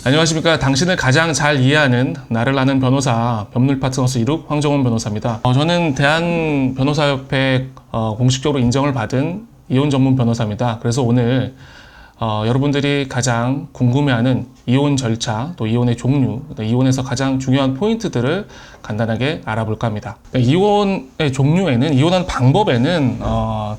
안녕하십니까. 당신을 가장 잘 이해하는 나를 아는 변호사 법률파트너스 1욱 황정훈 변호사입니다. 저는 대한변호사협회 공식적으로 인정을 받은 이혼 전문 변호사입니다. 그래서 오늘 여러분들이 가장 궁금해하는 이혼 절차, 또 이혼의 종류, 이혼에서 가장 중요한 포인트들을 간단하게 알아볼까 합니다. 이혼의 종류에는, 이혼하는 방법에는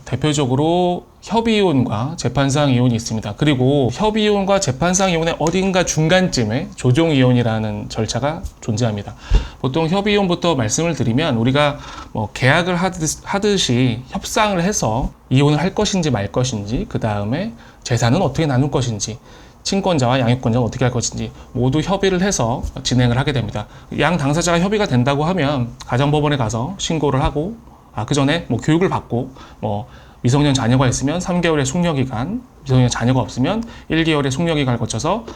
대표적으로 협의이혼과 재판상 이혼이 있습니다. 그리고 협의이혼과 재판상 이혼의 어딘가 중간쯤에 조정이혼이라는 절차가 존재합니다. 보통 협의이혼부터 말씀을 드리면 우리가 계약을 하듯이 협상을 해서 이혼을 할 것인지 말 것인지, 그 다음에 재산은 어떻게 나눌 것인지, 친권자와 양육권자는 어떻게 할 것인지 모두 협의를 해서 진행을 하게 됩니다. 양 당사자가 협의가 된다고 하면 가정법원에 가서 신고를 하고, 그 전에 교육을 받고, 미성년 자녀가 있으면 3개월의 숙려기간, 미성년 자녀가 없으면 1개월의 숙려기간을 거쳐서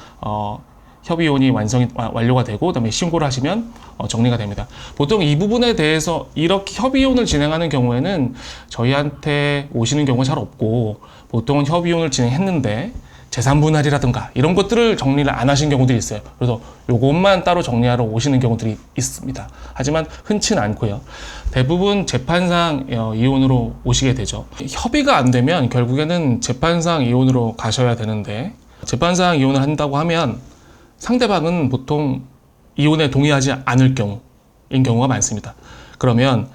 협의이혼이 완료가 되고, 그다음에 신고를 하시면 정리가 됩니다. 보통 이 부분에 대해서 이렇게 협의이혼을 진행하는 경우에는 저희한테 오시는 경우가 잘 없고, 보통은 협의이혼을 진행했는데 재산 분할이라든가 이런 것들을 정리를 안 하신 경우들이 있어요. 그래서 요것만 따로 정리하러 오시는 경우들이 있습니다. 하지만 흔치는 않고요. 대부분 재판상 이혼으로 오시게 되죠. 협의가 안 되면 결국에는 재판상 이혼으로 가셔야 되는데, 재판상 이혼을 한다고 하면 상대방은 보통 이혼에 동의하지 않을 경우인 경우가 많습니다. 그러면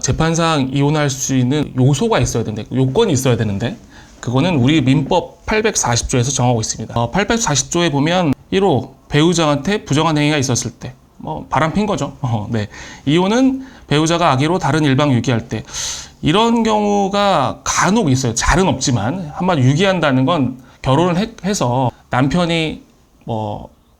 재판상 이혼할 수 있는 요소가 있어야 되는데, 요건이 있어야 되는데, 그거는 우리 민법 840조에서 정하고 있습니다. 840조에 보면 1호 배우자한테 부정한 행위가 있었을 때, 바람핀 거죠. 네. 이혼은 배우자가 악의로 다른 일방 유기할 때, 이런 경우가 간혹 있어요. 잘은 없지만 한마디 유기한다는 건 결혼을 해서 남편이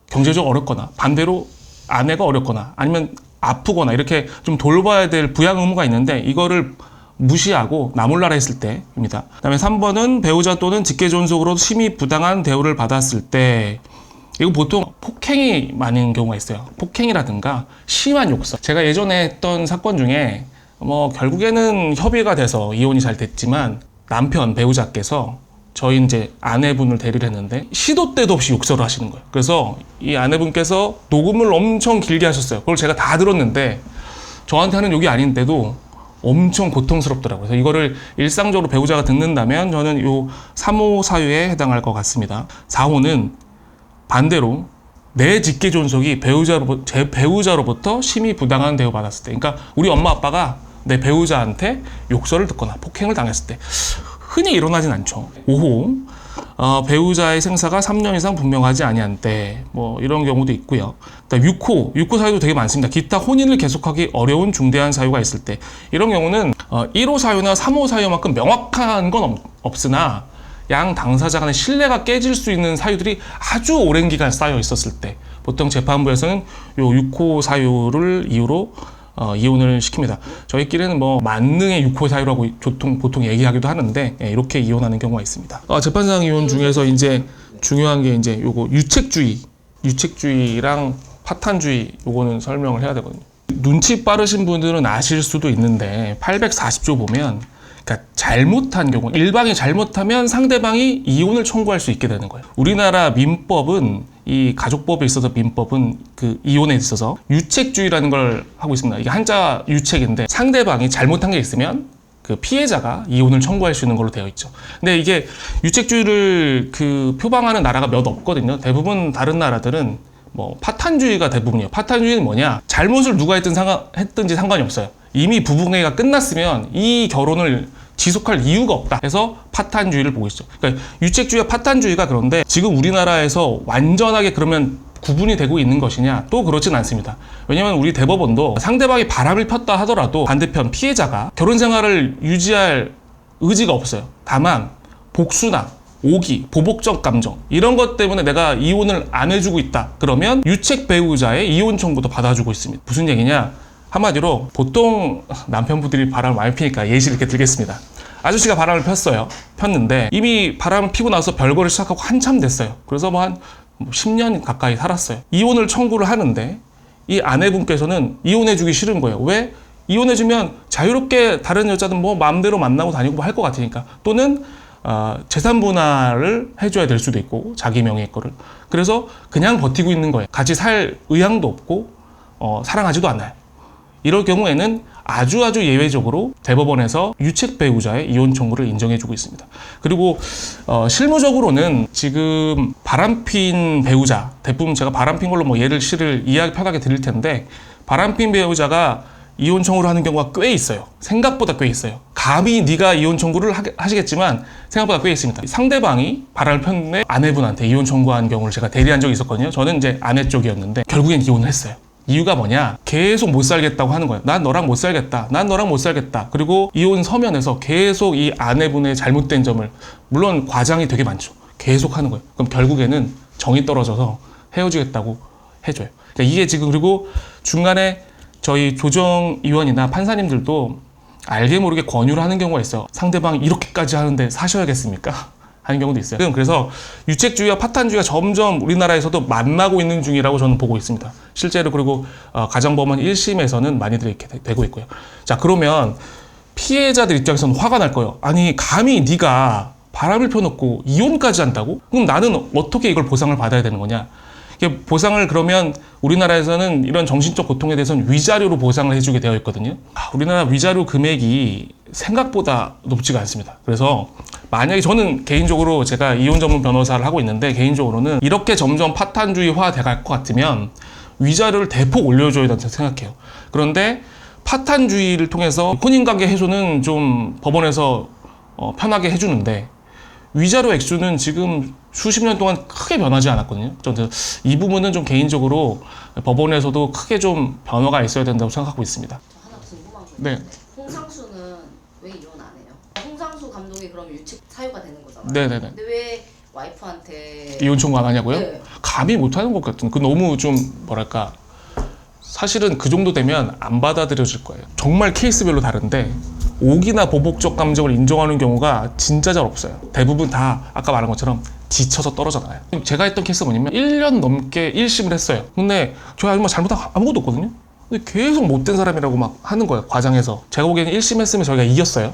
경제적으로 어렵거나, 반대로 아내가 어렵거나, 아니면 아프거나 이렇게 좀 돌봐야 될 부양 의무가 있는데 이거를 무시하고 나몰라라 했을 때입니다. 그 다음에 3번은 배우자 또는 직계존속으로 심히 부당한 대우를 받았을 때, 이거 보통 폭행이 많은 경우가 있어요. 폭행이라든가 심한 욕설. 제가 예전에 했던 사건 중에 결국에는 협의가 돼서 이혼이 잘 됐지만, 남편 배우자께서 저희 이제 아내분을 대리를 했는데 시도 때도 없이 욕설을 하시는 거예요. 그래서 이 아내분께서 녹음을 엄청 길게 하셨어요. 그걸 제가 다 들었는데 저한테 하는 욕이 아닌데도 엄청 고통스럽더라고요. 그래서 이거를 일상적으로 배우자가 듣는다면 저는 요 3호 사유에 해당할 것 같습니다. 4호는 반대로 내 직계존속이 제 배우자로부터 심히 부당한 대우 받았을 때, 그러니까 우리 엄마 아빠가 내 배우자한테 욕설을 듣거나 폭행을 당했을 때, 흔히 일어나진 않죠. 5호 배우자의 생사가 3년 이상 분명하지 아니한 때, 이런 경우도 있고요. 그다음 6호 사유도 되게 많습니다. 기타 혼인을 계속하기 어려운 중대한 사유가 있을 때, 이런 경우는 1호 사유나 3호 사유만큼 명확한 건 없으나 양 당사자 간의 신뢰가 깨질 수 있는 사유들이 아주 오랜 기간 쌓여 있었을 때, 보통 재판부에서는 요 6호 사유를 이유로 이혼을 시킵니다. 저희끼리는 만능의 6호 사유라고 보통 얘기하기도 하는데, 이렇게 이혼하는 경우가 있습니다. 재판상 이혼 중에서 이제 중요한 게 이제 요거 유책주의랑 파탄주의, 요거는 설명을 해야 되거든요. 눈치 빠르신 분들은 아실 수도 있는데 840조 보면, 그러니까 잘못한 경우, 일방이 잘못하면 상대방이 이혼을 청구할 수 있게 되는 거예요. 우리나라 민법은, 이 가족법에 있어서 민법은 그 이혼에 있어서 유책주의라는 걸 하고 있습니다. 이게 한자 유책인데, 상대방이 잘못한 게 있으면 그 피해자가 이혼을 청구할 수 있는 걸로 되어 있죠. 근데 이게 유책주의를 표방하는 나라가 몇 없거든요. 대부분 다른 나라들은 파탄주의가 대부분이에요. 파탄주의는 뭐냐? 잘못을 누가 했든지 상관이 없어요. 이미 부부관계가 끝났으면 이 결혼을 지속할 이유가 없다 해서 파탄주의를 보고 있죠. 그러니까 유책주의와 파탄주의가, 그런데 지금 우리나라에서 완전하게 그러면 구분이 되고 있는 것이냐? 또 그렇진 않습니다. 왜냐하면 우리 대법원도 상대방이 바람을 폈다 하더라도 반대편 피해자가 결혼 생활을 유지할 의지가 없어요. 다만 복수나 오기, 보복적 감정, 이런 것 때문에 내가 이혼을 안 해주고 있다, 그러면 유책 배우자의 이혼 청구도 받아주고 있습니다. 무슨 얘기냐? 한마디로 보통 남편분들이 바람을 많이 피니까 예시를 이렇게 들겠습니다. 아저씨가 바람을 폈는데 이미 바람을 피고 나서 별거를 시작하고 한참 됐어요. 그래서 한 10년 가까이 살았어요. 이혼을 청구를 하는데 이 아내분께서는 이혼해주기 싫은 거예요. 왜? 이혼해주면 자유롭게 다른 여자든 마음대로 만나고 다니고 할 것 같으니까. 또는 재산 분할을 해줘야 될 수도 있고 자기 명의의 거를. 그래서 그냥 버티고 있는 거예요. 같이 살 의향도 없고 사랑하지도 않아요. 이럴 경우에는 아주 예외적으로 대법원에서 유책 배우자의 이혼 청구를 인정해주고 있습니다. 그리고 실무적으로는 지금 바람핀 배우자, 대부분 제가 바람핀 걸로 뭐 예를 실을 이해하기 편하게 드릴 텐데, 바람핀 배우자가 이혼 청구를 하는 경우가 꽤 있어요. 생각보다 꽤 있어요. 감히 네가 이혼 청구를 하시겠지만 생각보다 꽤 있습니다. 상대방이 바람을 폈는데 아내분한테 이혼 청구한 경우를 제가 대리한 적이 있었거든요. 저는 이제 아내 쪽이었는데 결국엔 이혼을 했어요. 이유가 뭐냐? 계속 못 살겠다고 하는 거예요. 난 너랑 못 살겠다. 난 너랑 못 살겠다. 그리고 이혼 서면에서 계속 이 아내분의 잘못된 점을, 물론 과장이 되게 많죠. 계속 하는 거예요. 그럼 결국에는 정이 떨어져서 헤어지겠다고 해줘요. 그러니까 이게 지금, 그리고 중간에 저희 조정위원이나 판사님들도 알게 모르게 권유를 하는 경우가 있어요. 상대방이 이렇게까지 하는데 사셔야겠습니까? 하는 경우도 있어요. 그래서 유책주의와 파탄주의가 점점 우리나라에서도 만나고 있는 중이라고 저는 보고 있습니다. 실제로. 그리고 가정법원 1심에서는 많이들 이렇게 되고 있고요. 자, 그러면 피해자들 입장에서는 화가 날 거예요. 아니, 감히 네가 바람을 펴놓고 이혼까지 한다고? 그럼 나는 어떻게 이걸 보상을 받아야 되는 거냐? 이게 보상을, 그러면 우리나라에서는 이런 정신적 고통에 대해서는 위자료로 보상을 해주게 되어 있거든요. 우리나라 위자료 금액이 생각보다 높지가 않습니다. 그래서 만약에 저는 개인적으로, 제가 이혼 전문 변호사를 하고 있는데, 개인적으로는 이렇게 점점 파탄주의화 돼갈 것 같으면 위자료를 대폭 올려줘야 된다고 생각해요. 그런데 파탄주의를 통해서 혼인관계 해소는 좀 법원에서 편하게 해주는데, 위자료 액수는 지금 수십 년 동안 크게 변하지 않았거든요. 저는 이 부분은 좀 개인적으로 법원에서도 크게 좀 변화가 있어야 된다고 생각하고 있습니다. 저 하나 궁금한 거 네. 있는데, 홍상수는 왜 이혼 안 해요? 홍상수 감독이 그럼 유책 사유가 되는 거잖아요. 네네네. 근데 왜 와이프한테 이혼 청구 안 하냐고요? 네. 감히 못하는 것 같은. 그 너무 좀 뭐랄까. 사실은 그 정도 되면 안 받아들여질 거예요. 정말 케이스별로 다른데, 오기나 보복적 감정을 인정하는 경우가 진짜 잘 없어요. 대부분 다 아까 말한 것처럼 지쳐서 떨어져 나가요. 제가 했던 케이스가 뭐냐면 1년 넘게 1심을 했어요. 근데 저희 아줌마 잘못한 거 아무것도 없거든요. 근데 계속 못된 사람이라고 막 하는 거예요, 과장해서. 제가 보기에는 1심 했으면 저희가 이겼어요.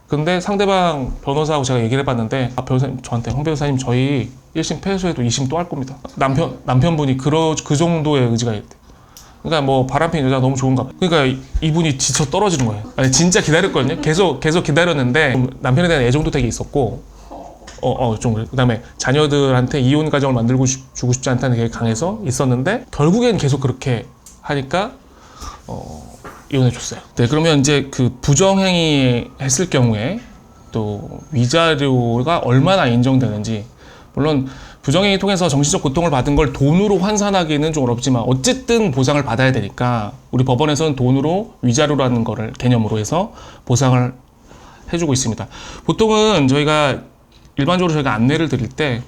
근데 상대방 변호사하고 제가 얘기를 해봤는데, 변호사님, 저한테 홍 변호사님, 저희 1심 패소해도 2심 또 할 겁니다. 남편분이 그 정도의 의지가 있대. 그러니까 뭐 바람핀 여자가 너무 좋은가 봐요. 그러니까 이분이 지쳐 떨어지는 거예요. 아니, 진짜 기다렸거든요. 계속 기다렸는데 남편에 대한 애정도 되게 있었고, 좀 그다음에 자녀들한테 이혼 가정을 만들고 주고 싶지 않다는 게 강해서 있었는데, 결국엔 계속 그렇게 하니까 이혼해 줬어요. 네, 그러면 이제 그 부정행위 했을 경우에 또 위자료가 얼마나 인정되는지, 물론 부정행위 통해서 정신적 고통을 받은 걸 돈으로 환산하기는 좀 어렵지만 어쨌든 보상을 받아야 되니까 우리 법원에서는 돈으로 위자료라는 거를 개념으로 해서 보상을 해주고 있습니다. 보통은 일반적으로 저희가 안내를 드릴 때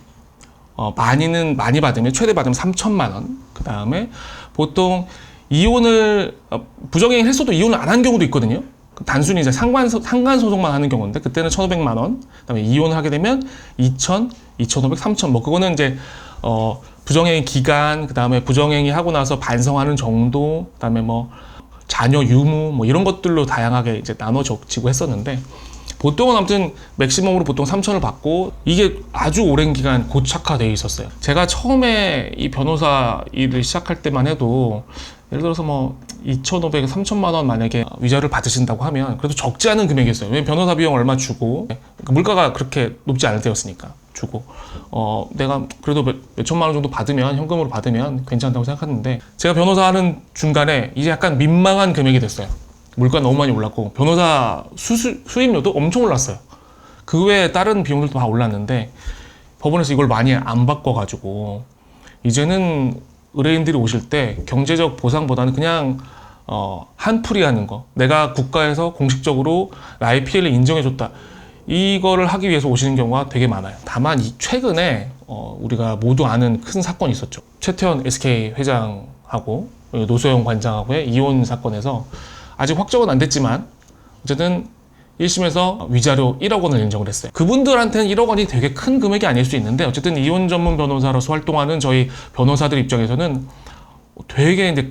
많이 받으면, 최대 받으면 3천만 원. 그 다음에 보통 부정행위를 했어도 이혼을 안 한 경우도 있거든요. 단순히 이제 상간 소송만 하는 경우인데, 그때는 1,500만 원. 그다음에 이혼을 하게 되면 2,000, 2,500, 3,000. 뭐 그거는 이제 부정행위 기간, 그다음에 부정행위 하고 나서 반성하는 정도, 그다음에 뭐 자녀 유무 뭐 이런 것들로 다양하게 이제 나눠지고 했었는데, 보통은 아무튼 맥시멈으로 보통 3,000을 받고, 이게 아주 오랜 기간 고착화되어 있었어요. 제가 처음에 이 변호사 일을 시작할 때만 해도, 예를 들어서 뭐 2,500, 3,000만 원 만약에 위자료를 받으신다고 하면 그래도 적지 않은 금액이었어요. 왜냐면 변호사 비용 얼마 주고, 물가가 그렇게 높지 않을 때였으니까 주고, 내가 그래도 몇 천만 원 정도 받으면, 현금으로 받으면 괜찮다고 생각했는데, 제가 변호사 하는 중간에 이제 약간 민망한 금액이 됐어요. 물가 너무 많이 올랐고, 변호사 수임료도 엄청 올랐어요. 그 외에 다른 비용들도 다 올랐는데, 법원에서 이걸 많이 안 바꿔가지고, 이제는 의뢰인들이 오실 때 경제적 보상보다는 그냥 한풀이 하는 거, 내가 국가에서 공식적으로 나의 피해를 인정해줬다, 이거를 하기 위해서 오시는 경우가 되게 많아요. 다만 최근에 우리가 모두 아는 큰 사건이 있었죠. 최태원 SK 회장하고 노소영 관장하고의 이혼 사건에서, 아직 확정은 안 됐지만 어쨌든 1심에서 위자료 1억 원을 인정을 했어요. 그분들한테는 1억 원이 되게 큰 금액이 아닐 수 있는데, 어쨌든 이혼 전문 변호사로서 활동하는 저희 변호사들 입장에서는 되게 이제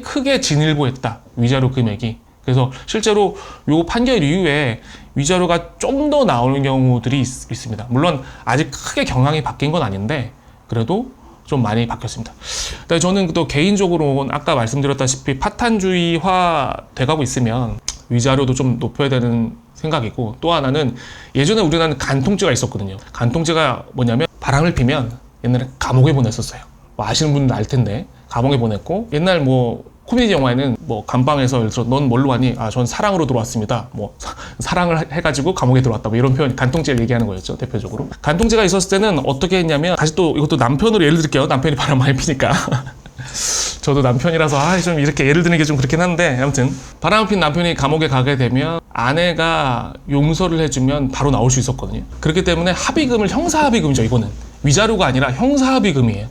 크게 진일보했다, 위자료 금액이. 그래서 실제로 요 판결 이후에 위자료가 좀 더 나오는 경우들이 있습니다. 물론 아직 크게 경향이 바뀐 건 아닌데 그래도 좀 많이 바뀌었습니다. 근데 저는 또 개인적으로 아까 말씀드렸다시피 파탄주의화 돼가고 있으면 위자료도 좀 높여야 되는 생각이고, 또 하나는 예전에 우리나라는 간통죄가 있었거든요. 간통죄가 뭐냐면 바람을 피면 옛날에 감옥에 보냈었어요. 뭐 아시는 분들 알 텐데 감옥에 보냈고, 옛날 뭐 코미디 영화에는 뭐 감방에서 예를 들어 넌 뭘로 왔니? 아, 전 사랑으로 들어왔습니다. 뭐 사랑을 해가지고 감옥에 들어왔다. 뭐 이런 표현, 간통죄를 얘기하는 거였죠, 대표적으로. 간통죄가 있었을 때는 어떻게 했냐면, 다시 또 이것도 남편으로 예를 들게요. 남편이 바람 많이 피니까. 저도 남편이라서 좀 이렇게 예를 드는 게 좀 그렇긴 한데, 아무튼 바람 핀 남편이 감옥에 가게 되면 아내가 용서를 해주면 바로 나올 수 있었거든요. 그렇기 때문에 합의금을 형사합의금이죠. 이거는 위자료가 아니라 형사합의금이에요.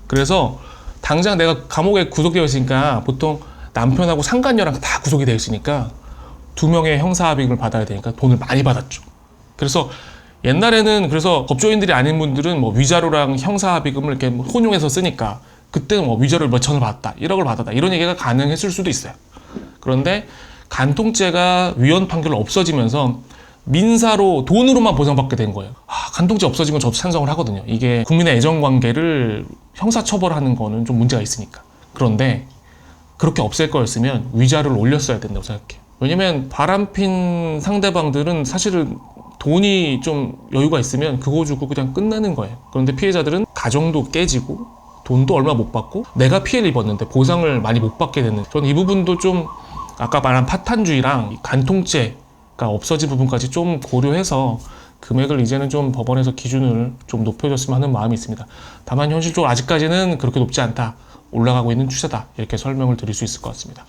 그래서 당장 내가 감옥에 구속되어 있으니까 보통 남편하고 상간녀랑 다 구속이 되어 있으니까 두 명의 형사합의금을 받아야 되니까 돈을 많이 받았죠. 그래서 옛날에는, 그래서 법조인들이 아닌 분들은 뭐 위자료랑 형사합의금을 이렇게 혼용해서 쓰니까 그때는 뭐 위자료를 몇 천을 받았다, 1억을 받았다, 이런 얘기가 가능했을 수도 있어요. 그런데 간통죄가 위헌 판결로 없어지면서 민사로 돈으로만 보상받게 된 거예요. 간통죄 없어진 건 저도 찬성을 하거든요. 이게 국민의 애정관계를 형사처벌하는 거는 좀 문제가 있으니까. 그런데 그렇게 없앨 거였으면 위자료를 올렸어야 된다고 생각해요. 왜냐면 바람핀 상대방들은 사실은 돈이 좀 여유가 있으면 그거 주고 그냥 끝내는 거예요. 그런데 피해자들은 가정도 깨지고 돈도 얼마 못 받고 내가 피해를 입었는데 보상을 많이 못 받게 되는, 저는 이 부분도 좀 아까 말한 파탄주의랑 간통죄가 없어진 부분까지 좀 고려해서 금액을 이제는 좀 법원에서 기준을 좀 높여줬으면 하는 마음이 있습니다. 다만 현실적으로 아직까지는 그렇게 높지 않다, 올라가고 있는 추세다, 이렇게 설명을 드릴 수 있을 것 같습니다.